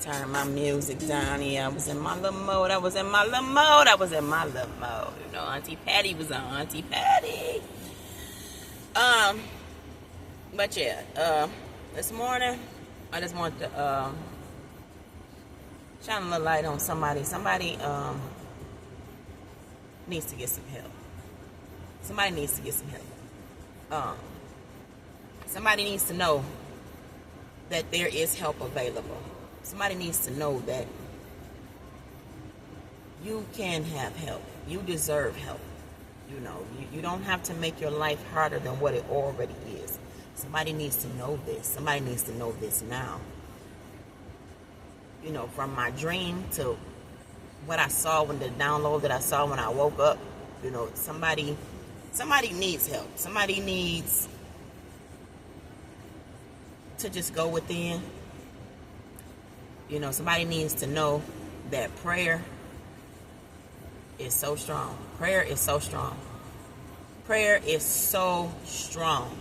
Turn my music down. Yeah, I was in my little mode. You know, Auntie Patty was on. Auntie Patty. But yeah, this morning, I just want to shine a little light on somebody. Somebody needs to get some help. Somebody needs to get some help. Somebody needs to know that there is help available. Somebody needs to know that you can have help. You deserve help. You know, you don't have to make your life harder than what it already is. Somebody needs to know this. Somebody needs to know this now. You know, from my dream to what I saw when the download that I saw when I woke up, you know, somebody needs help. Somebody needs to just go within. You know, somebody needs to know that prayer is so strong. Prayer is so strong. Prayer is so strong.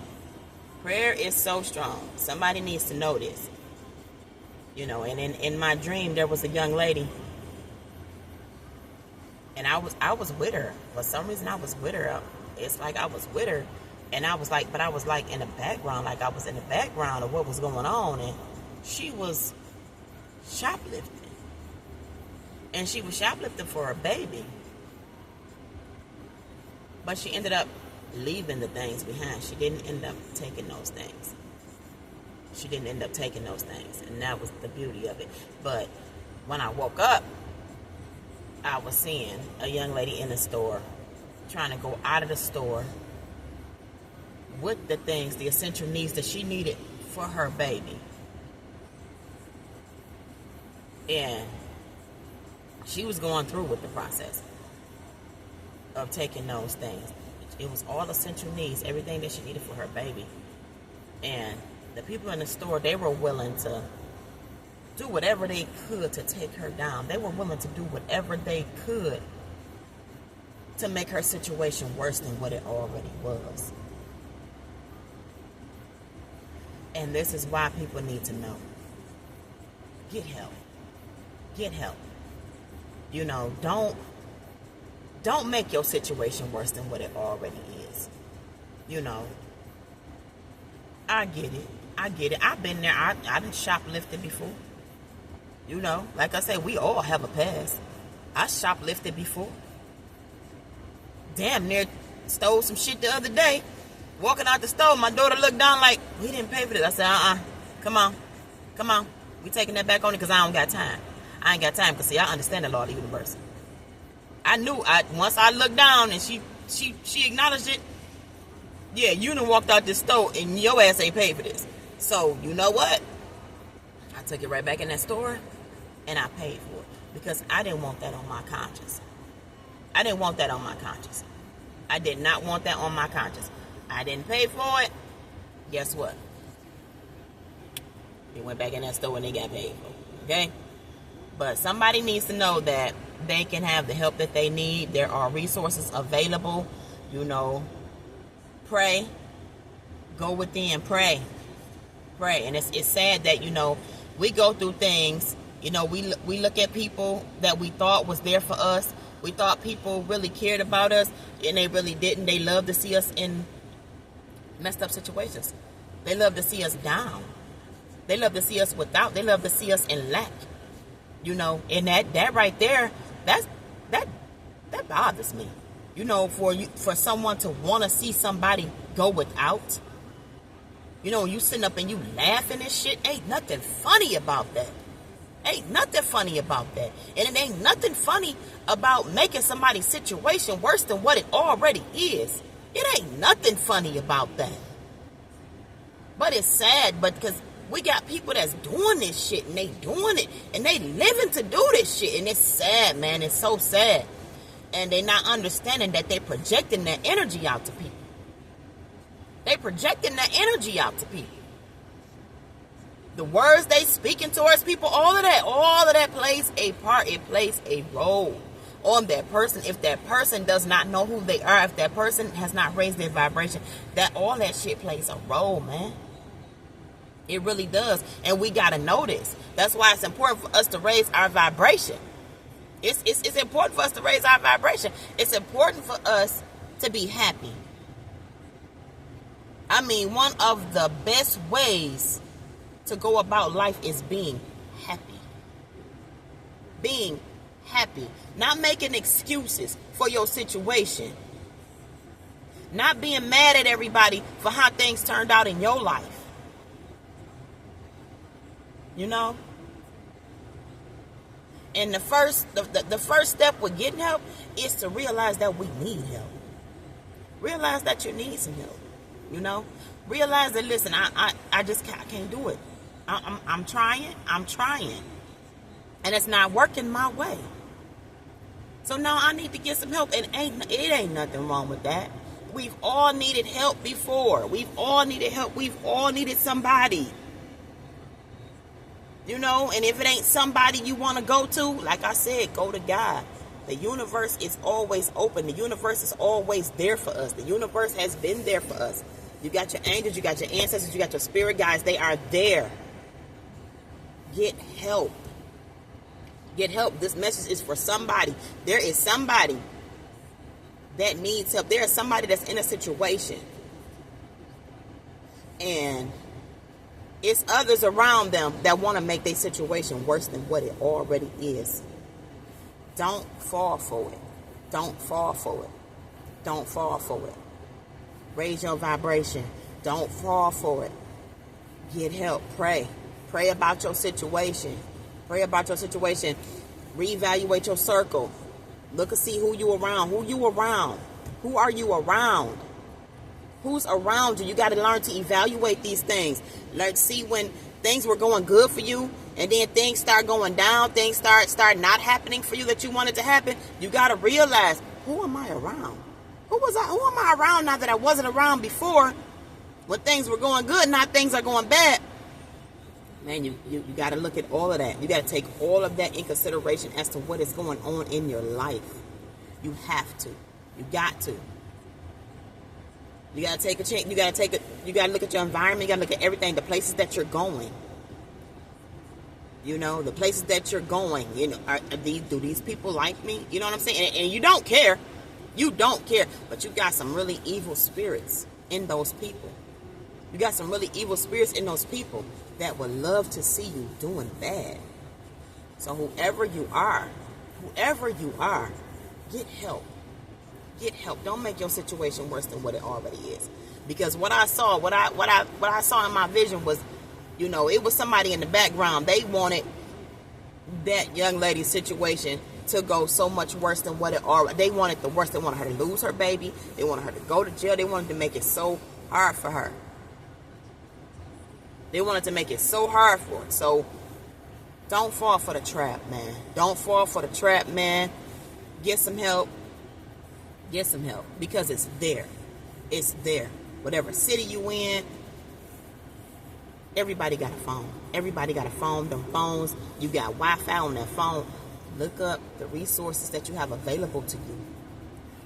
Prayer is so strong. Somebody needs to know this. You know, and in my dream, there was a young lady. And I was with her. For some reason, I was with her. It's like I was with her. And I was like, but I was like in the background. Like I was in the background of what was going on. And she was shoplifting. And she was shoplifting for her baby. But she ended up leaving the things behind. She didn't end up taking those things. And that was the beauty of it. But when I woke up, I was seeing a young lady in the store trying to go out of the store with the things, the essential needs that she needed for her baby. And she was going through with the process of taking those things. It was all essential needs, everything that she needed for her baby. And the people in the store, they were willing to do whatever they could to take her down. They were willing to do whatever they could to make her situation worse than what it already was. And this is why people need to know. Get help. Get help. You know, don't make your situation worse than what it already is. You know, I get it. I've been there. I done shoplifted before. You know, like I said, we all have a past. I shoplifted before. Damn near stole some shit the other day. Walking out the store, my daughter looked down like, we didn't pay for this. I said, come on. We taking that back on it because I don't got time. I ain't got time because, see, I understand the law of the universe. I knew, once I looked down and she acknowledged it, yeah, you done walked out this store and your ass ain't paid for this. So, you know what? I took it right back in that store and I paid for it because I didn't want that on my conscience. I did not want that on my conscience. I didn't pay for it. Guess what? They went back in that store and they got paid for it. Okay? But somebody needs to know that they can have the help that they need. There are resources available. You know, pray. Go within, pray. And it's sad that, you know, we go through things. You know, we look at people that we thought was there for us. We thought people really cared about us, and they really didn't. They love to see us in messed up situations. They love to see us down. They love to see us without. They love to see us in lack. You know, and that right there, that bothers me. You know, for someone to want to see somebody go without. You know, you sitting up and you laughing and shit. Ain't nothing funny about that. And it ain't nothing funny about making somebody's situation worse than what it already is. It ain't nothing funny about that. But it's sad, because we got people that's doing this shit, and they doing it, and they living to do this shit, and it's sad, man. It's so sad. And they not understanding that they projecting their energy out to people. The words they speaking towards people, all of that plays a part. It plays a role on that person. If that person does not know who they are, if that person has not raised their vibration, all that shit plays a role, man. It really does. And we got to know this. That's why it's important for us to raise our vibration. It's important for us to raise our vibration. It's important for us to be happy. I mean, one of the best ways to go about life is being happy. Being happy. Not making excuses for your situation. Not being mad at everybody for how things turned out in your life. You know? And the first step with getting help is to realize that we need help. Realize that you need some help. You know? Realize that, listen, I can't do it. I'm trying. And it's not working my way. So now I need to get some help. And it ain't nothing wrong with that. We've all needed help before. We've all needed help. We've all needed somebody. You know, and if it ain't somebody you want to go to, like I said, go to God. The universe is always open. The universe is always there for us. The universe has been there for us. You got your angels, you got your ancestors, you got your spirit guides. They are there. Get help. Get help. This message is for somebody. There is somebody that needs help. There is somebody that's in a situation. And it's others around them that want to make their situation worse than what it already is. Don't fall for it. Don't fall for it. Don't fall for it. Raise your vibration. Don't fall for it. Get help. Pray. Pray about your situation. Pray about your situation. Reevaluate your circle. Look and see who you around. Who you around? Who are you around? Who's around you? You got to learn to evaluate these things. Learn to see when things were going good for you, and then things start going down. Things start not happening for you that you wanted to happen. You got to realize, who am I around? Who am I around now that I wasn't around before? When things were going good, now things are going bad. Man, you got to look at all of that. You got to take all of that in consideration as to what is going on in your life. You have to. You got to. You got to take a chance. You got to look at your environment. You got to look at everything, the places that you're going. You know, the places that you're going. You know, do these people like me? You know what I'm saying? And you don't care. You don't care. But you got some really evil spirits in those people. You got some really evil spirits in those people that would love to see you doing bad. So whoever you are, get help. Get help. Don't make your situation worse than what it already is. Because what I saw in my vision was, you know, it was somebody in the background. They wanted that young lady's situation to go so much worse than what it already. They wanted the worst. They wanted her to lose her baby. They wanted her to go to jail. They wanted to make it so hard for her. They wanted to make it so hard for her. So don't fall for the trap, man. Don't fall for the trap, man. Get some help. Get some help, because it's there. It's there. Whatever city you in, everybody got a phone. Everybody got a phone. Them phones, you got Wi-Fi on that phone. Look up the resources that you have available to you.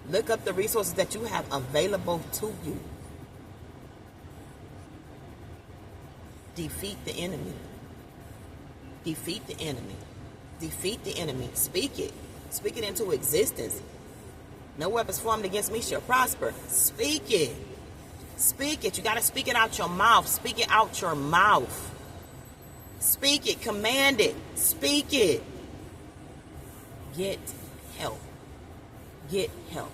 Look up the resources that you have available to you. Defeat the enemy. Defeat the enemy. Defeat the enemy. Speak it. Speak it into existence. No weapons formed against me shall prosper. Speak it. Speak it. You got to speak it out your mouth. Speak it out your mouth. Speak it. Command it. Speak it. Get help. Get help.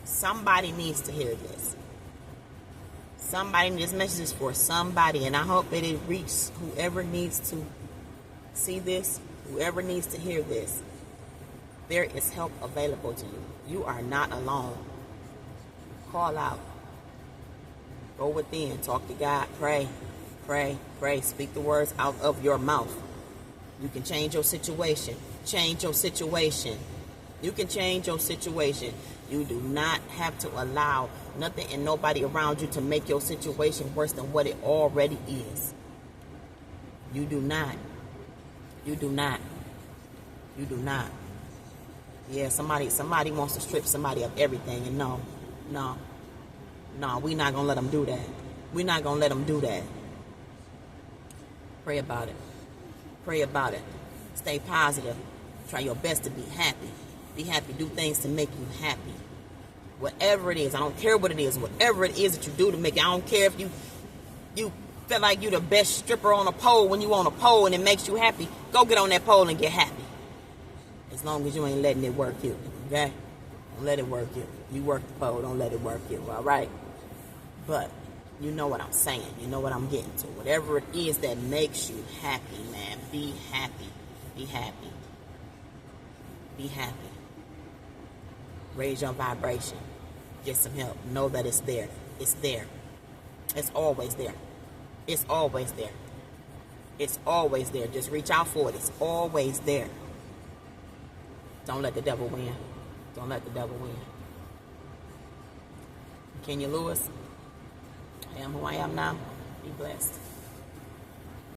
Somebody needs to hear this. This message is for somebody, and I hope that it reaches whoever needs to see this, whoever needs to hear this. There is help available to you. You are not alone. Call out. Go within. Talk to God. Pray. Pray. Pray. Speak the words out of your mouth. You can change your situation. Change your situation. You can change your situation. You do not have to allow nothing and nobody around you to make your situation worse than what it already is. You do not. You do not. You do not. Yeah, somebody wants to strip somebody of everything, and no, we're not gonna let them do that. We're not gonna let them do that. Pray about it. Pray about it. Stay positive. Try your best to be happy. Be happy. Do things to make you happy. Whatever it is, I don't care what it is. Whatever it is that you do to make it, I don't care if you feel like you the best stripper on a pole when you on a pole and it makes you happy. Go get on that pole and get happy. As long as you ain't letting it work you, okay? Don't let it work you. You work the pole, don't let it work you, all right? But you know what I'm saying. You know what I'm getting to. Whatever it is that makes you happy, man, be happy. Be happy. Be happy. Raise your vibration. Get some help. Know that it's there. It's there. It's always there. It's always there. It's always there. Just reach out for it. It's always there. Don't let the devil win. Don't let the devil win. Kenya Lewis. I am who I am now. Be blessed.